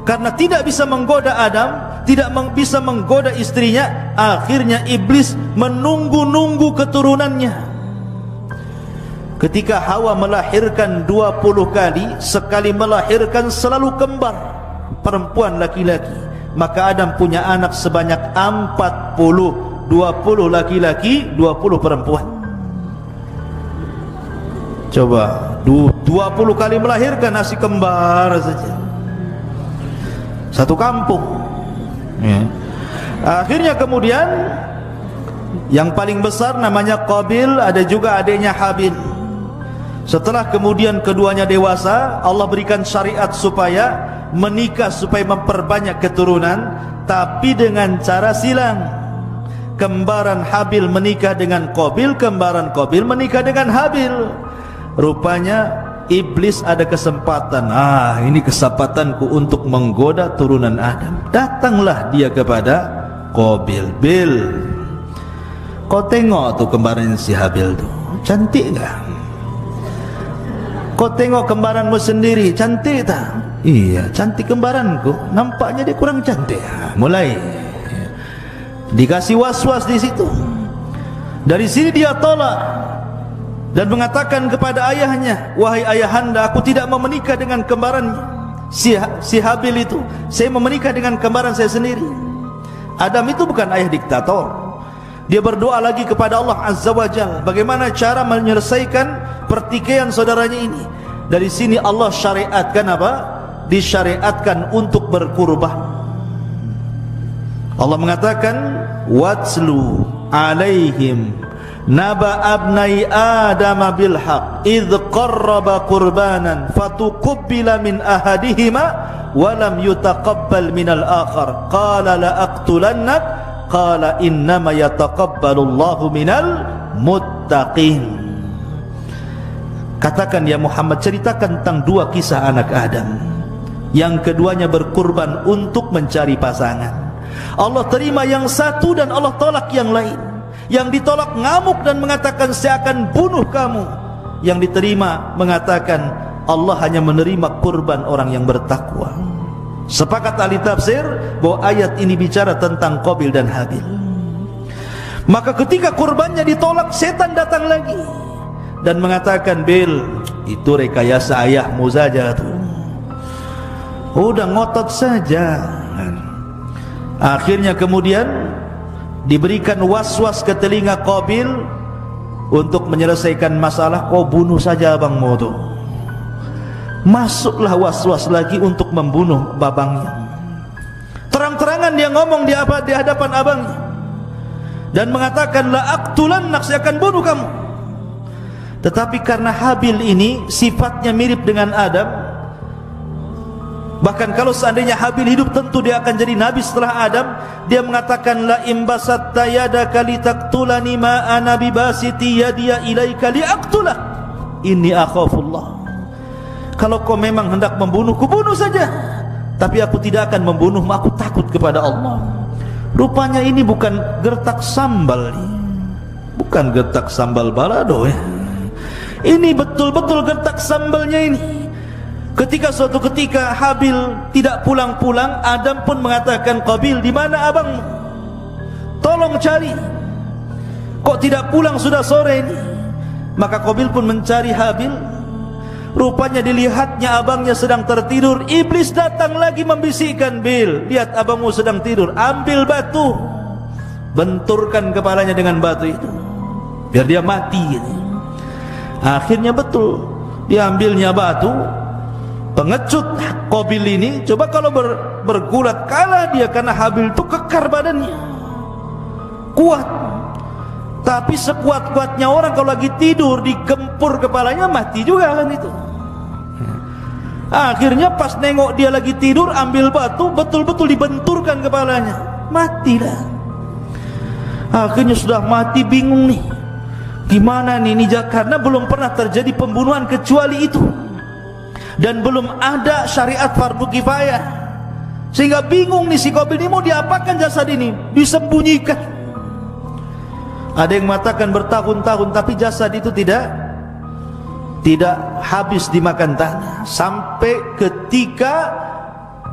Karena tidak bisa menggoda Adam, tidak bisa menggoda istrinya, akhirnya iblis menunggu-nunggu keturunannya. Ketika Hawa melahirkan 20 kali, sekali melahirkan selalu kembar, perempuan laki-laki, maka Adam punya anak sebanyak 40, 20 laki-laki, 20 perempuan. Coba 20 kali melahirkan nasi kembar saja, satu kampung ya. Akhirnya kemudian yang paling besar namanya Qabil, ada juga adiknya Habil. Setelah kemudian keduanya dewasa, Allah berikan syariat supaya menikah, supaya memperbanyak keturunan, tapi dengan cara silang. Kembaran Habil menikah dengan Qabil, kembaran Qabil menikah dengan Habil. Rupanya iblis ada kesempatan, ini kesempatanku untuk menggoda turunan Adam. Datanglah dia kepada Qabil. Bil, kau tengok tuh kembaran si Habil tuh, cantik gak? Kau tengok kembaranmu sendiri, cantik tak? Iya, cantik kembaranku, nampaknya dia kurang cantik. Mulai dikasih was-was di situ. Dari sini dia tolak dan mengatakan kepada ayahnya, wahai ayahanda, aku tidak mau menikah dengan kembaran si Habil itu, saya mau menikah dengan kembaran saya sendiri. Adam itu bukan ayah diktator. Dia berdoa lagi kepada Allah Azza wa Jalla, bagaimana cara menyelesaikan pertikaian saudaranya ini. Dari sini Allah syariatkan apa? Disyariatkan untuk berkurban. Allah mengatakan, watslu alaihim naba abnai Adam bil haq idh qarraba qurbanan fatuqabbala min ahadihima wa lam yutaqabbal minal akhar qala la aqtulannak qala innama yataqabbalullahu minal muttaqin. Katakan ya Muhammad, ceritakan tentang dua kisah anak Adam yang keduanya berkurban untuk mencari pasangan. Allah terima yang satu dan Allah tolak yang lain. Yang ditolak ngamuk dan mengatakan saya akan bunuh kamu. Yang diterima mengatakan Allah hanya menerima kurban orang yang bertakwa. Sepakat ahli tafsir bahwa ayat ini bicara tentang Qabil dan Habil. Maka ketika kurbannya ditolak, setan datang lagi dan mengatakan, Bil, itu rekayasa ayahmu saja tuh, udah ngotot saja. Akhirnya kemudian diberikan was-was ke telinga Qabil untuk menyelesaikan masalah, kau bunuh saja abangmu tuh. Masuklah was-was lagi untuk membunuh babangnya. Terang-terangan dia ngomong di hadapan abangnya dan mengatakan, la aqtulannak, saya akan bunuh kamu. Tetapi karena Habil ini sifatnya mirip dengan Adam, bahkan kalau seandainya Habil hidup tentu dia akan jadi nabi setelah Adam, dia mengatakan, la imbasatta yadaka litaqtulani ma ana bibasiti yadiya ilaika liaqtulah inni akhafullah. Kalau kau memang hendak membunuhku, bunuh saja, tapi aku tidak akan membunuhmu, aku takut kepada Allah. Rupanya ini bukan gertak sambal, bukan gertak sambal balado ya. Ini betul-betul gertak sambalnya ini. Ketika suatu ketika Habil tidak pulang-pulang, Adam pun mengatakan, Qabil, di mana abangmu? Tolong cari. Kok tidak pulang, sudah sore ini? Maka Qabil pun mencari Habil. Rupanya dilihatnya abangnya sedang tertidur. Iblis datang lagi membisikkan, Bil, lihat abangmu sedang tidur, ambil batu, benturkan kepalanya dengan batu itu biar dia mati. Akhirnya betul diambilnya batu. Pengecut Qabil ini, coba kalau bergulat kalah dia, karena Habil itu kekar badannya, kuat. Tapi sekuat-kuatnya orang kalau lagi tidur digempur kepalanya, mati juga kan itu. Akhirnya pas nengok dia lagi tidur, ambil batu, betul-betul dibenturkan kepalanya, matilah. Akhirnya sudah mati, bingung nih, gimana nih, karena belum pernah terjadi pembunuhan kecuali itu, dan belum ada syariat fardu kifayah, sehingga bingung nih si Qabil ini mau diapakan jasad ini, disembunyikan. Ada yang mengatakan bertahun-tahun, tapi jasad itu tidak habis dimakan tanah, sampai ketika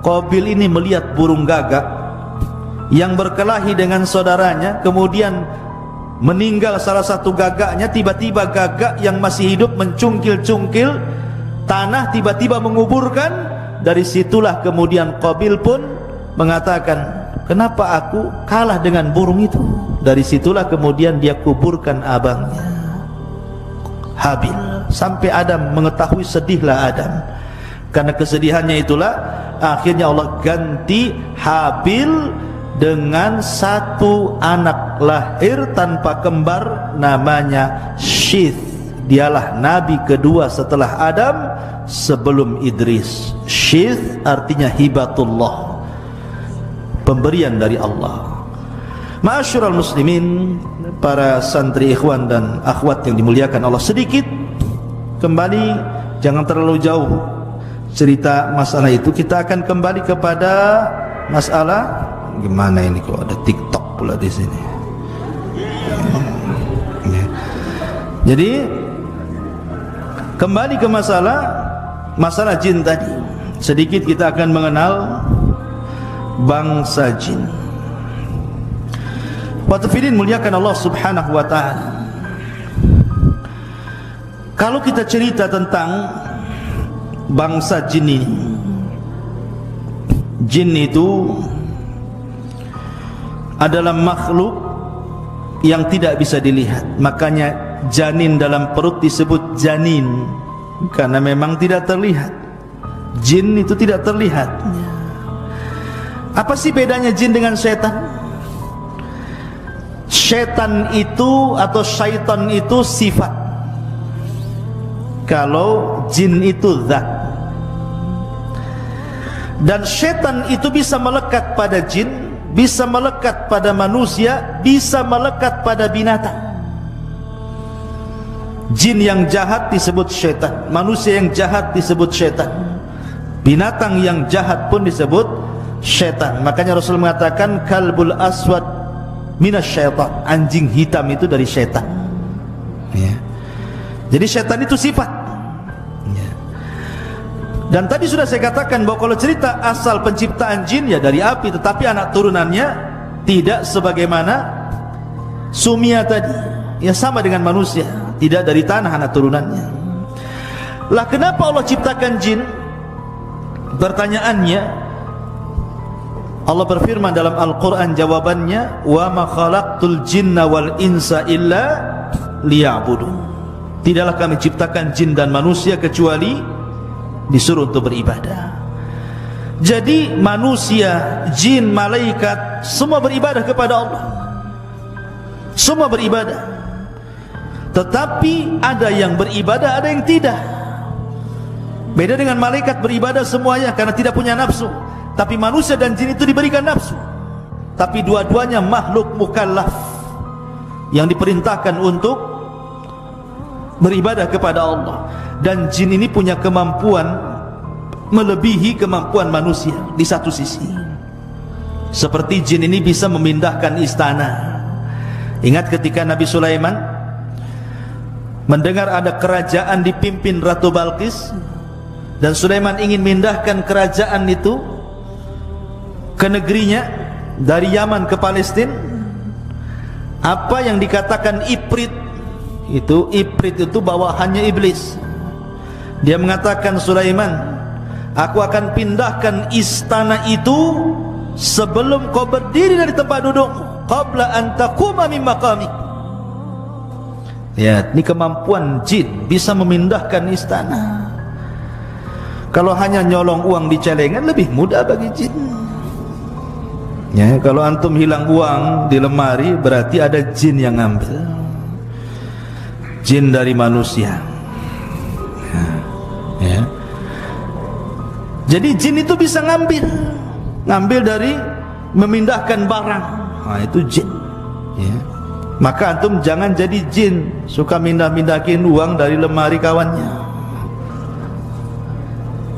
Qabil ini melihat burung gagak yang berkelahi dengan saudaranya, kemudian meninggal salah satu gagaknya. Tiba-tiba gagak yang masih hidup mencungkil-cungkil tanah, tiba-tiba menguburkan. Dari situlah kemudian Qabil pun mengatakan, kenapa aku kalah dengan burung itu? Dari situlah kemudian dia kuburkan abangnya Habil. Sampai Adam mengetahui, sedihlah Adam. Karena kesedihannya itulah akhirnya Allah ganti Habil dengan satu anak lahir tanpa kembar, namanya Syith. Dialah nabi kedua setelah Adam sebelum Idris. Syith artinya hibatullah, pemberian dari Allah. Ma'asyiral muslimin, para santri, ikhwan dan akhwat yang dimuliakan Allah, sedikit kembali, jangan terlalu jauh cerita masalah itu. Kita akan kembali kepada masalah, gimana ini kok ada TikTok pula di sini. Jadi kembali ke masalah jin tadi. Sedikit kita akan mengenal bangsa jin. Watafidin muliakan Allah subhanahu wa ta'ala. Kalau kita cerita tentang bangsa jin ini, jin itu adalah makhluk yang tidak bisa dilihat. Makanya janin dalam perut disebut janin, karena memang tidak terlihat. Jin itu tidak terlihat. Apa sih bedanya jin dengan setan? Setan itu atau syaitan itu sifat, kalau jin itu zat. Dan setan itu bisa melekat pada jin, bisa melekat pada manusia, bisa melekat pada binatang. Jin yang jahat disebut setan, manusia yang jahat disebut setan, binatang yang jahat pun disebut setan. Makanya Rasul mengatakan, kalbul aswad minasyaitan, anjing hitam itu dari setan ya. Jadi setan itu sifat ya. Dan tadi sudah saya katakan bahwa kalau cerita asal penciptaan jin ya dari api, tetapi anak turunannya tidak sebagaimana Sumia tadi, ya sama dengan manusia, tidak dari tanah anak turunannya. Lah kenapa Allah ciptakan jin? Pertanyaannya, Allah berfirman dalam Al-Quran, jawabannya, wa ma khalaqtul jinna wal insa illa liya'budun. Tidaklah kami ciptakan jin dan manusia kecuali disuruh untuk beribadah. Jadi manusia, jin, malaikat semua beribadah kepada Allah. Semua beribadah. Tetapi ada yang beribadah, ada yang tidak. Beda dengan malaikat, beribadah semuanya karena tidak punya nafsu. Tapi manusia dan jin itu diberikan nafsu. Tapi dua-duanya makhluk mukallaf yang diperintahkan untuk beribadah kepada Allah. Dan jin ini punya kemampuan melebihi kemampuan manusia di satu sisi. Seperti jin ini bisa memindahkan istana. Ingat ketika Nabi Sulaiman mendengar ada kerajaan dipimpin Ratu Balqis, dan Sulaiman ingin memindahkan kerajaan itu ke negerinya dari Yaman ke Palestina. Apa yang dikatakan Ifrit itu, Ifrit itu bawahannya iblis. Dia mengatakan, Sulaiman, aku akan pindahkan istana itu sebelum kau berdiri dari tempat dudukmu, qabla an taquma min maqamik. Ya, ini kemampuan jin, bisa memindahkan istana. Kalau hanya nyolong uang di celengan lebih mudah bagi jin. Ya, kalau antum hilang uang di lemari, berarti ada jin yang ngambil. Jin dari manusia. Ya. Jadi jin itu bisa ngambil dari memindahkan barang. Nah, itu jin. Ya. Maka antum jangan jadi jin suka mindah-mindahin uang dari lemari kawannya.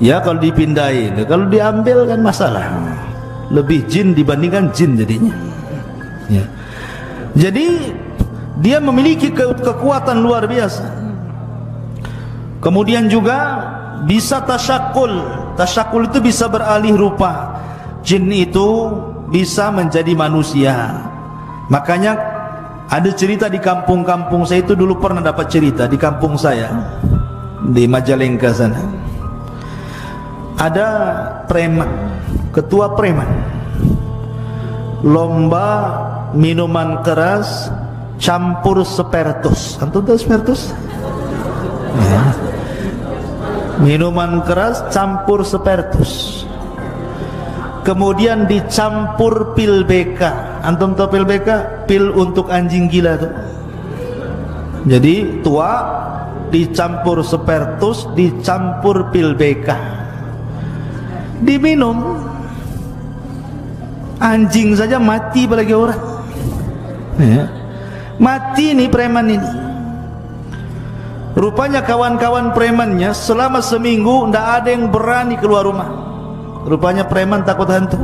Ya, kalau dipindahin, kalau diambil kan masalah. Lebih jin dibandingkan jin jadinya. Ya. Jadi dia memiliki kekuatan luar biasa. Kemudian juga bisa tasyakul. Tasyakul itu bisa beralih rupa. Jin itu bisa menjadi manusia. Makanya ada cerita di kampung-kampung saya itu, dulu pernah dapat cerita di kampung saya di Majalengka sana. Ada preman, ketua preman, lomba minuman keras campur spertus. Antum tahu spertus? Ya. Minuman keras campur spertus. Kemudian dicampur pil BK. Antum tahu pil BK? Pil untuk anjing gila tuh. Jadi tua dicampur spertus, dicampur pil BK. Diminum, anjing saja mati, apalagi orang. Ya. Mati nih preman ini. Rupanya kawan-kawan premannya selama seminggu tidak ada yang berani keluar rumah. Rupanya preman takut hantu.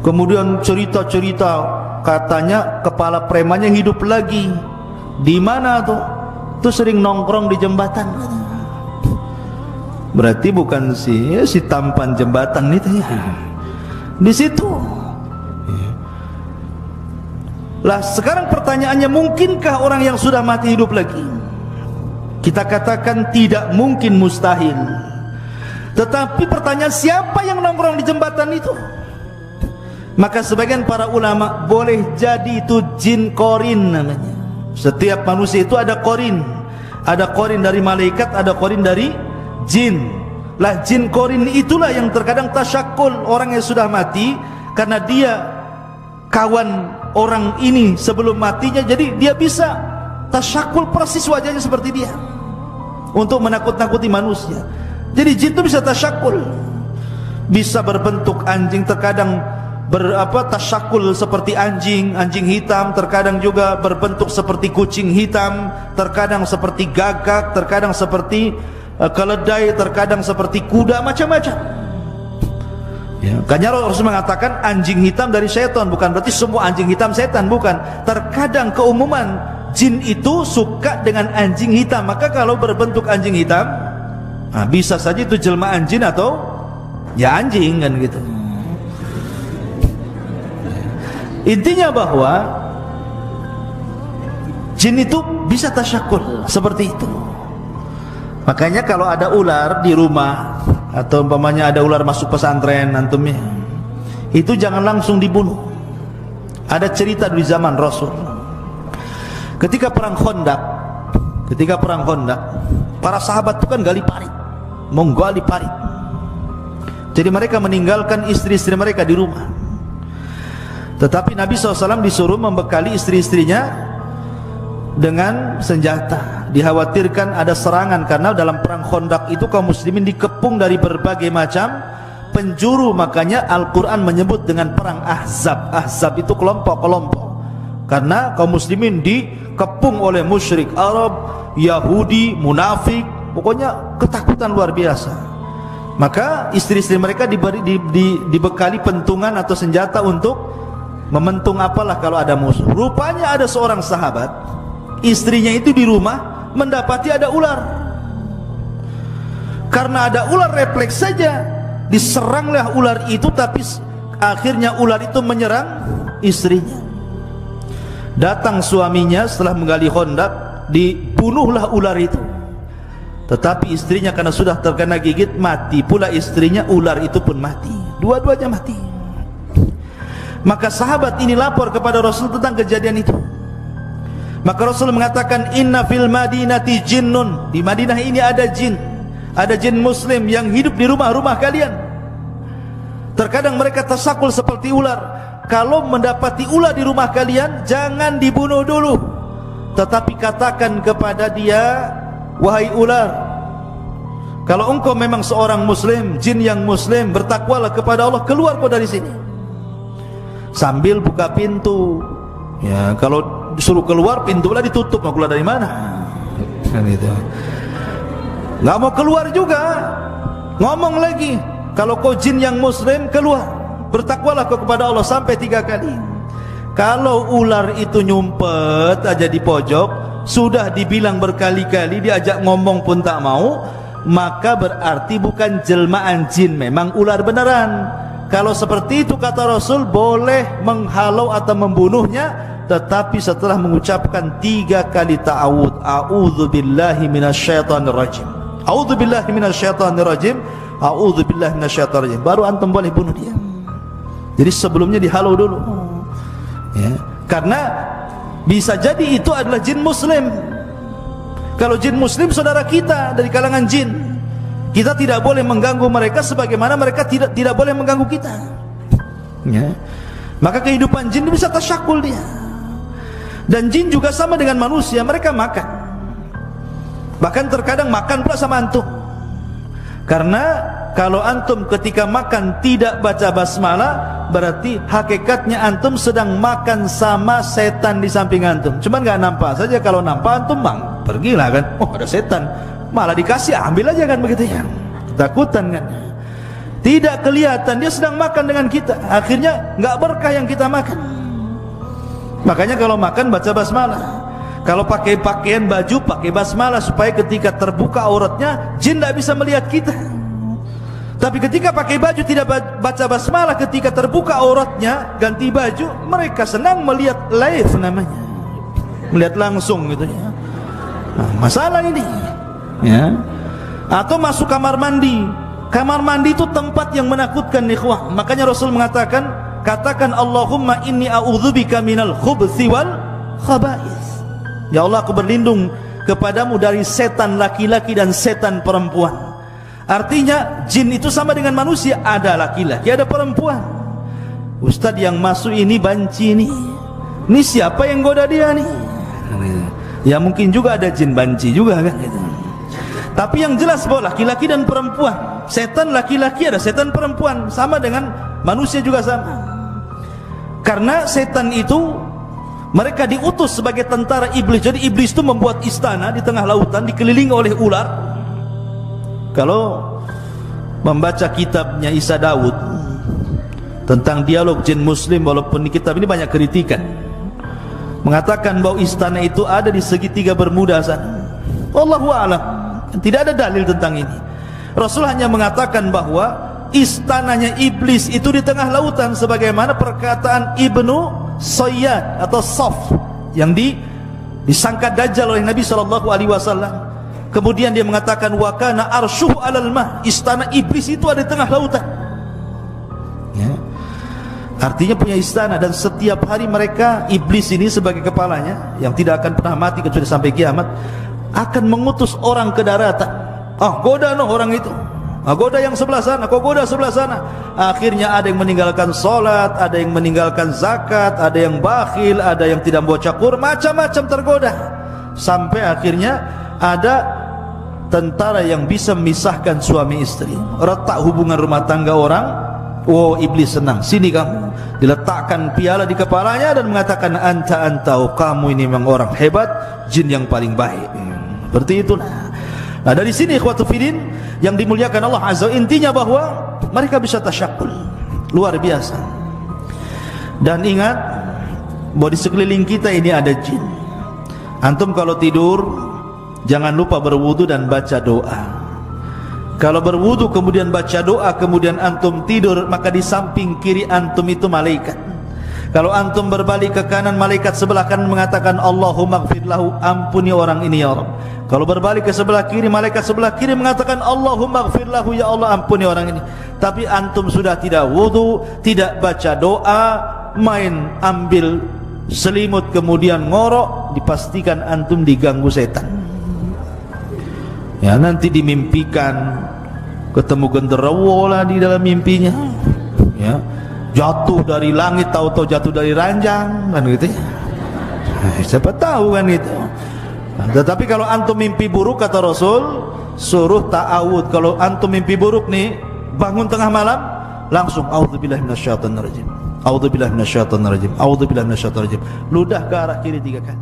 Kemudian cerita-cerita, katanya kepala premannya hidup lagi. Di mana tuh? Tuh sering nongkrong di jembatan. Berarti bukan si tampan jembatan itu ya. Di situ. Lah sekarang pertanyaannya, mungkinkah orang yang sudah mati hidup lagi? Kita katakan tidak mungkin, mustahil. Tetapi pertanyaan, siapa yang nongkrong di jembatan itu? Maka sebagian para ulama, boleh jadi itu jin korin namanya. Setiap manusia itu ada korin. Ada korin dari malaikat, ada korin dari jin. Lah jin korin itulah yang terkadang tasyakul orang yang sudah mati, karena dia kawan orang ini sebelum matinya, jadi dia bisa tasyakul persis wajahnya seperti dia untuk menakut-nakuti manusia. Jadi jin itu bisa tasyakul, bisa berbentuk anjing, terkadang tasyakul seperti anjing hitam, terkadang juga berbentuk seperti kucing hitam, terkadang seperti gagak, terkadang seperti keledai, terkadang seperti kuda, macam-macam. Ya, karena Rasul mengatakan anjing hitam dari setan, bukan berarti semua anjing hitam setan, bukan. Terkadang keumuman jin itu suka dengan anjing hitam, maka kalau berbentuk anjing hitam, nah, bisa saja itu jelmaan jin atau ya anjing kan gitu. Intinya bahwa Jin itu bisa tasyakul seperti itu. Makanya kalau ada ular di rumah, atau umpamanya ada ular masuk pesantren antumnya, itu jangan langsung dibunuh. Ada cerita di zaman Rasul, ketika perang Khandaq, para sahabat itu kan gali parit, menggali parit. Jadi mereka meninggalkan istri-istri mereka di rumah. Tetapi Nabi SAW disuruh membekali istri-istrinya dengan senjata. Dikhawatirkan ada serangan, karena dalam perang Khandaq itu kaum muslimin dikepung dari berbagai macam penjuru. Makanya Al-Quran menyebut dengan perang Ahzab. Ahzab itu kelompok-kelompok, karena kaum muslimin dikepung oleh musyrik Arab, Yahudi, munafik, pokoknya ketakutan luar biasa. Maka istri-istri mereka dibekali pentungan atau senjata untuk mementung apalah kalau ada musuh. Rupanya ada seorang sahabat, istrinya itu di rumah mendapati ada ular. Karena ada ular, refleks saja diseranglah ular itu, tapi akhirnya ular itu menyerang istrinya. Datang suaminya setelah menggali Khandaq, dibunuhlah ular itu. Tetapi istrinya karena sudah terkena gigit, mati pula istrinya, ular itu pun mati, dua-duanya mati. Maka sahabat ini lapor kepada Rasul tentang kejadian itu. Maka Rasul mengatakan, inna fil madinati jinnun, di Madinah ini ada jin, ada jin muslim yang hidup di rumah-rumah kalian. Terkadang mereka tersakul seperti ular. Kalau mendapati ular di rumah kalian, jangan dibunuh dulu, tetapi katakan kepada dia, wahai ular, kalau engkau memang seorang muslim, jin yang muslim, bertakwalah kepada Allah, keluar kau dari sini. Sambil buka pintu. Ya, kalau disuruh keluar, pintulah ditutup, mau keluar dari mana? Kan gitu. Nggak mau keluar juga, ngomong lagi, kalau kau jin yang muslim, keluar, bertakwalah kau kepada Allah, sampai 3 kali. Kalau ular itu nyumpet aja di pojok, sudah dibilang berkali-kali, diajak ngomong pun tak mau, maka berarti bukan jelmaan jin, memang ular beneran. Kalau seperti itu kata Rasul, boleh menghalau atau membunuhnya, tetapi setelah mengucapkan 3 kali ta'awud, a'udzubillahi minasyaitonir rajim, a'udzubillahi minasyaitonir rajim, a'udzubillahi minasyaitonir rajim, baru antum boleh bunuh dia. Jadi sebelumnya dihalau dulu, ya, karena bisa jadi itu adalah jin muslim. Kalau jin muslim saudara kita dari kalangan jin, kita tidak boleh mengganggu mereka sebagaimana mereka tidak boleh mengganggu kita, ya. Maka kehidupan jin bisa tasyakul dia. Dan jin juga sama dengan manusia, mereka makan, bahkan terkadang makan pula sama antum. Karena kalau antum ketika makan tidak baca basmalah, berarti hakikatnya antum sedang makan sama setan di samping antum. Cuman nggak nampak saja. Kalau nampak antum bang, pergilah kan, oh ada setan, malah dikasih, ambil aja kan, begitu ya, ketakutan kan. Tidak kelihatan dia sedang makan dengan kita, akhirnya nggak berkah yang kita makan. Makanya kalau makan baca basmalah, kalau pakai pakaian baju pakai basmalah, supaya ketika terbuka auratnya jin tidak bisa melihat kita. Tapi ketika pakai baju tidak baca basmalah, ketika terbuka auratnya ganti baju, mereka senang melihat live namanya, melihat langsung gitu ya. Nah, masalah ini, ya. Atau masuk kamar mandi. Kamar mandi itu tempat yang menakutkan, ikhwah. Makanya Rasul mengatakan, katakan Allahumma inni a'udzubika minal khubthi wal khaba'ith. Ya Allah, aku berlindung kepadamu dari setan laki-laki dan setan perempuan. Artinya jin itu sama dengan manusia, ada laki-laki ada perempuan. Ustadz yang masuk ini banci nih, ini siapa yang goda dia nih? Ya mungkin juga ada jin banci juga kan gitu. Tapi yang jelas bahwa laki-laki dan perempuan, setan laki-laki ada setan perempuan, sama dengan manusia juga sama. Karena setan itu mereka diutus sebagai tentara iblis. Jadi iblis itu membuat istana di tengah lautan dikelilingi oleh ular. Kalau membaca kitabnya Isa Daud tentang dialog jin muslim, walaupun di kitab ini banyak kritikan, mengatakan bahwa istana itu ada di segitiga Bermuda sana. Wallahu a'lam, tidak ada dalil tentang ini. Rasul hanya mengatakan bahwa istananya iblis itu di tengah lautan, sebagaimana perkataan Ibnu Sayyad atau Saf yang disangka dajjal oleh Nabi SAW. Kemudian dia mengatakan wa kana arsyuhu 'alal ma, istana iblis itu ada di tengah lautan. Ya. Artinya punya istana, dan setiap hari mereka, iblis ini sebagai kepalanya yang tidak akan pernah mati kecuali sampai kiamat, akan mengutus orang ke daratan. Goda orang itu. Goda yang sebelah sana, kau goda sebelah sana. Akhirnya ada yang meninggalkan solat, ada yang meninggalkan zakat, ada yang bakhil, ada yang tidak membaca Quran, macam-macam tergoda. Sampai akhirnya ada tentara yang bisa memisahkan suami istri, retak hubungan rumah tangga orang. Iblis senang, sini kamu. Diletakkan piala di kepalanya dan mengatakan anta, kamu ini memang orang hebat, jin yang paling baik. Seperti itulah. Nah, dari sini ikhwatu fillah yang dimuliakan Allah Azza, intinya bahwa mereka bisa tasyakul, luar biasa. Dan ingat bahwa di sekeliling kita ini ada jin. Antum kalau tidur jangan lupa berwudu dan baca doa. Kalau berwudu kemudian baca doa, kemudian antum tidur, maka di samping kiri antum itu malaikat. Kalau antum berbalik ke kanan, malaikat sebelah kanan mengatakan Allahumma ighfir lahu, ampuni orang ini ya Rabb. Kalau berbalik ke sebelah kiri, malaikat sebelah kiri mengatakan Allahumma ighfir lahu, ya Allah ampuni orang ini. Tapi antum sudah tidak wudu, tidak baca doa, main ambil selimut kemudian ngorok, dipastikan antum diganggu setan. Ya, nanti dimimpikan ketemu genderuwo lah di dalam mimpinya. Ya, jatuh dari langit, tahu-tahu jatuh dari ranjang, kan gitu ya. Siapa tahu kan itu. Nah, tetapi kalau antum mimpi buruk, kata Rasul, suruh ta'awud. Kalau antum mimpi buruk nih, bangun tengah malam, langsung a'udzubillahi minasyaitonir rajim, a'udzubillahi minasyaitonir rajim, a'udzubillahi minasyaitonir rajim, ludah ke arah kiri 3 kali.